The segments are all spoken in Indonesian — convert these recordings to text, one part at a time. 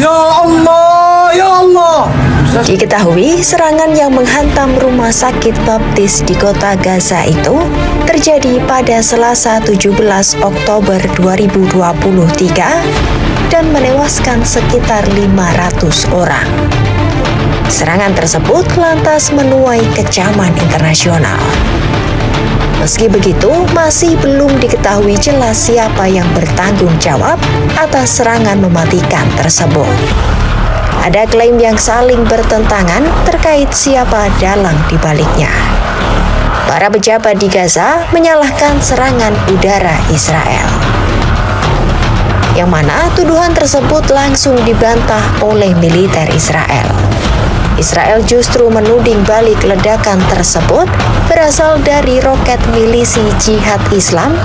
Ya Allah, ya Allah. Diketahui serangan yang menghantam rumah sakit baptis di kota Gaza itu terjadi pada Selasa 17 Oktober 2023 dan menewaskan sekitar 500 orang. Serangan tersebut lantas menuai kecaman internasional. Meski begitu, masih belum diketahui jelas siapa yang bertanggung jawab atas serangan mematikan tersebut. Ada klaim yang saling bertentangan terkait siapa dalang di baliknya. Para pejabat di Gaza menyalahkan serangan udara Israel, yang mana tuduhan tersebut langsung dibantah oleh militer Israel. Israel justru menuding balik ledakan tersebut berasal dari roket milisi Jihad Islam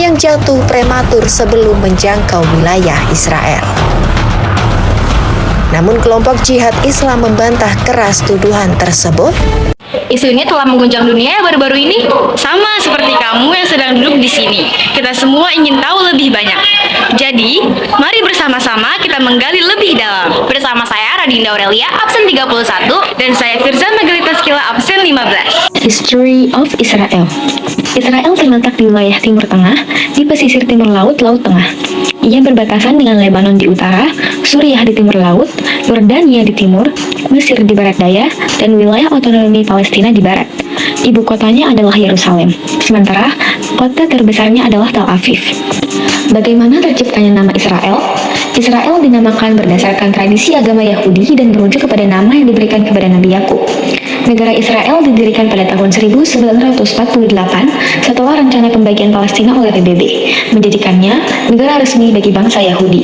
yang jatuh prematur sebelum menjangkau wilayah Israel. Namun kelompok Jihad Islam membantah keras tuduhan tersebut. Isu ini telah mengguncang dunia baru-baru ini. Sama seperti kamu yang sedang duduk di sini. Kita semua ingin tahu lebih banyak. Jadi, mari bersama-sama kita menggali lebih dalam. Bersama saya Radinda Aurelia, absen 31, dan saya Firza Magelita Skila, absen 15. History of Israel. Israel terletak di wilayah Timur Tengah, di pesisir timur laut, Laut Tengah. Ia berbatasan dengan Lebanon di utara, Suriah di timur laut, Yordania di timur, Mesir di barat daya, dan wilayah otonomi Palestina di barat. Ibu kotanya adalah Yerusalem, sementara kota terbesarnya adalah Tel Aviv. Bagaimana terciptanya nama Israel? Israel dinamakan berdasarkan tradisi agama Yahudi dan merujuk kepada nama yang diberikan kepada Nabi Yakub. Negara Israel didirikan pada tahun 1948 setelah rencana pembagian Palestina oleh PBB, menjadikannya negara resmi bagi bangsa Yahudi.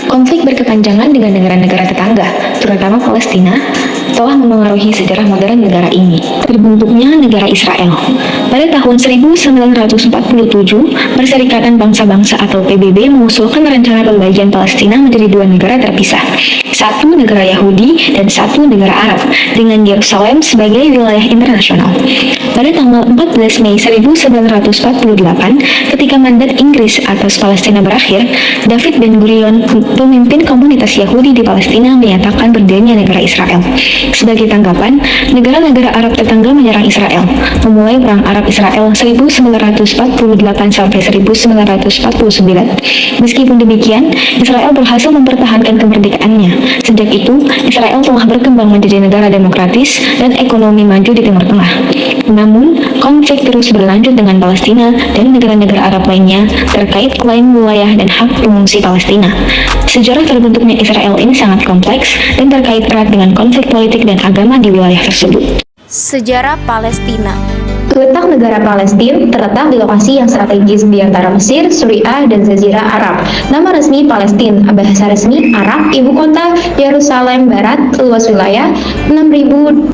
Konflik berkepanjangan dengan negara-negara tetangga, terutama Palestina, telah memengaruhi sejarah modern negara ini. Terbentuknya negara Israel. Pada tahun 1947, Perserikatan Bangsa-Bangsa atau PBB mengusulkan rencana pembagian Palestina menjadi dua negara terpisah, satu negara Yahudi dan satu negara Arab, dengan Yerusalem sebagai wilayah internasional. Pada tanggal 14 Mei 1948, ketika mandat Inggris atas Palestina berakhir, David Ben-Gurion, pemimpin komunitas Yahudi di Palestina, menyatakan berdirinya negara Israel. Sebagai tanggapan, negara-negara Arab tetangga menyerang Israel, memulai Perang Arab-Israel 1948 sampai 1949. Meskipun demikian, Israel berhasil mempertahankan kemerdekaannya. Sejak itu, Israel telah berkembang menjadi negara demokratis dan ekonomi maju di Timur Tengah. Namun, konflik terus berlanjut dengan Palestina dan negara-negara Arab lainnya terkait klaim wilayah dan hak pengungsi Palestina. Sejarah terbentuknya Israel ini sangat kompleks dan terkait erat dengan konflik politik dan agama di wilayah tersebut. Sejarah Palestina. Letak negara Palestina terletak di lokasi yang strategis di antara Mesir, Suriah, dan Jazirah Arab. Nama resmi Palestina, bahasa resmi Arab, ibu kota Yerusalem Barat, luas wilayah 6.020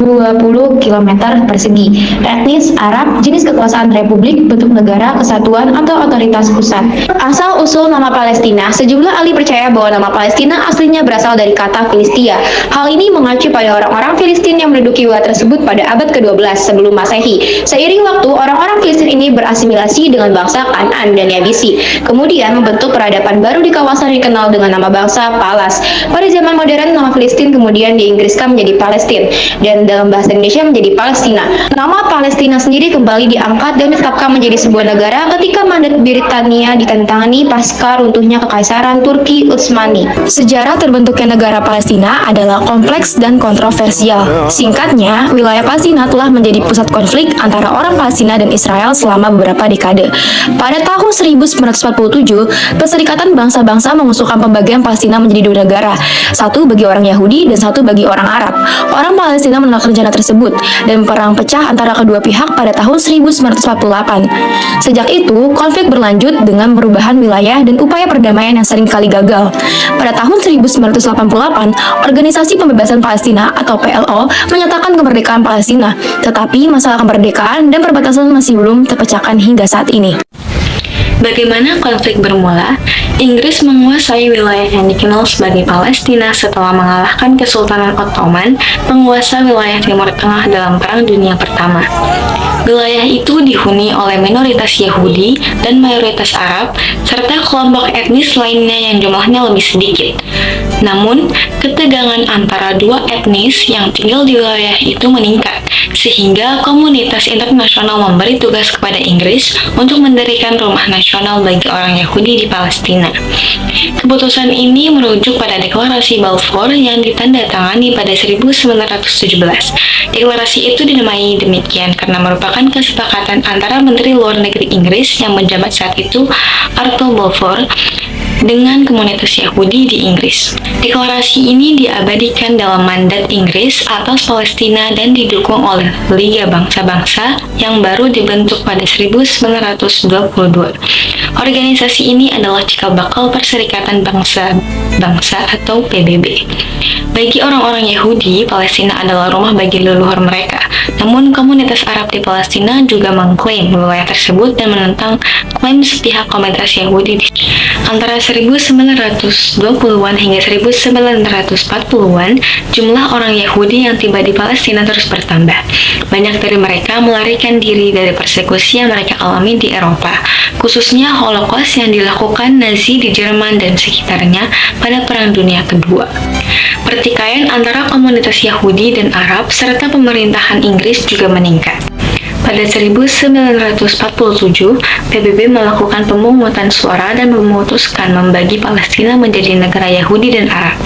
km persegi. Etnis Arab, jenis kekuasaan republik, bentuk negara, kesatuan, atau otoritas pusat. Asal-usul nama Palestina, sejumlah ahli percaya bahwa nama Palestina aslinya berasal dari kata Filistia. Hal ini mengacu pada orang-orang Filistin yang menduduki wilayah tersebut pada abad ke-12 sebelum Masehi. Seiring waktu, orang-orang Filistin ini berasimilasi dengan bangsa Kanaan dan Yabisi, kemudian membentuk peradaban baru di kawasan yang dikenal dengan nama bangsa Palas. Pada zaman modern, nama Filistin kemudian diinggriskan menjadi Palestin, dan dalam bahasa Indonesia menjadi Palestina. Nama Palestina sendiri kembali diangkat dan ditetapkan menjadi sebuah negara ketika mandat Britania ditentangani pasca runtuhnya Kekaisaran Turki Utsmani. Sejarah terbentuknya negara Palestina adalah kompleks dan kontroversial. Singkatnya, wilayah Palestina telah menjadi pusat konflik antara orang Palestina dan Israel selama beberapa dekade. Pada tahun 1947, Perserikatan Bangsa-Bangsa mengusulkan pembagian Palestina menjadi dua negara, satu bagi orang Yahudi dan satu bagi orang Arab. Orang Palestina menolak rencana tersebut, dan perang pecah antara kedua pihak pada tahun 1948. Sejak itu, konflik berlanjut dengan perubahan wilayah dan upaya perdamaian yang seringkali gagal. Pada tahun 1988, Organisasi Pembebasan Palestina atau PLO menyatakan kemerdekaan Palestina, tetapi masalah kemerdekaan dan perbatasan masih belum terpecahkan hingga saat ini. Bagaimana konflik bermula? Inggris menguasai wilayah yang dikenal sebagai Palestina setelah mengalahkan Kesultanan Ottoman, penguasa wilayah Timur Tengah dalam Perang Dunia Pertama. Wilayah itu dihuni oleh minoritas Yahudi dan mayoritas Arab, serta kelompok etnis lainnya yang jumlahnya lebih sedikit. Namun, ketegangan antara dua etnis yang tinggal di wilayah itu meningkat, sehingga komunitas internasional memberi tugas kepada Inggris untuk mendirikan rumah nasional bagi orang Yahudi di Palestina. Keputusan ini merujuk pada Deklarasi Balfour yang ditandatangani pada 1917. Deklarasi itu dinamai demikian karena merupakan kesepakatan antara Menteri Luar Negeri Inggris yang menjabat saat itu, Arthur Balfour, dengan komunitas Yahudi di Inggris. Deklarasi ini diabadikan dalam mandat Inggris atas Palestina dan didukung oleh Liga Bangsa-Bangsa yang baru dibentuk pada 1922. Organisasi ini adalah cikal bakal Perserikatan Bangsa-Bangsa atau PBB. Bagi orang-orang Yahudi, Palestina adalah rumah bagi leluhur mereka. Namun, komunitas Arab di Palestina juga mengklaim wilayah tersebut dan menentang klaim sepihak komunitas Yahudi. Antara 1920-an hingga 1940-an, jumlah orang Yahudi yang tiba di Palestina terus bertambah. Banyak dari mereka melarikan diri dari persekusi yang mereka alami di Eropa, khususnya Holocaust yang dilakukan Nazi di Jerman dan sekitarnya pada Perang Dunia Kedua. Pertikaian antara komunitas Yahudi dan Arab serta pemerintahan Inggris juga meningkat. Pada 1947, PBB melakukan pemungutan suara dan memutuskan membagi Palestina menjadi negara Yahudi dan Arab.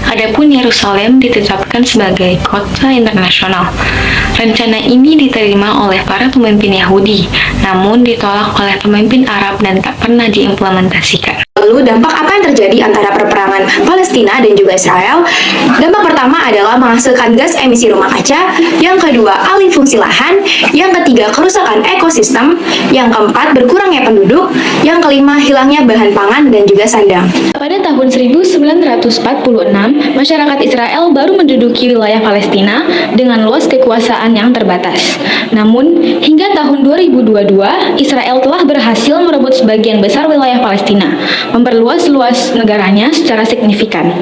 Adapun Yerusalem ditetapkan sebagai kota internasional. Rencana ini diterima oleh para pemimpin Yahudi, namun ditolak oleh pemimpin Arab dan tak pernah diimplementasikan. Lalu dampak apa yang terjadi antara perperangan Palestina dan juga Israel? Dampak pertama adalah menghasilkan gas emisi rumah kaca, yang kedua alih fungsi lahan, yang ketiga kerusakan ekosistem, yang keempat berkurangnya penduduk, yang kelima hilangnya bahan pangan dan juga sandang. Pada tahun 1946, masyarakat Israel baru menduduki wilayah Palestina dengan luas kekuasaan yang terbatas. Namun, hingga tahun 2022, Israel telah berhasil merebut sebagian besar wilayah Palestina, memperluas luas negaranya secara signifikan.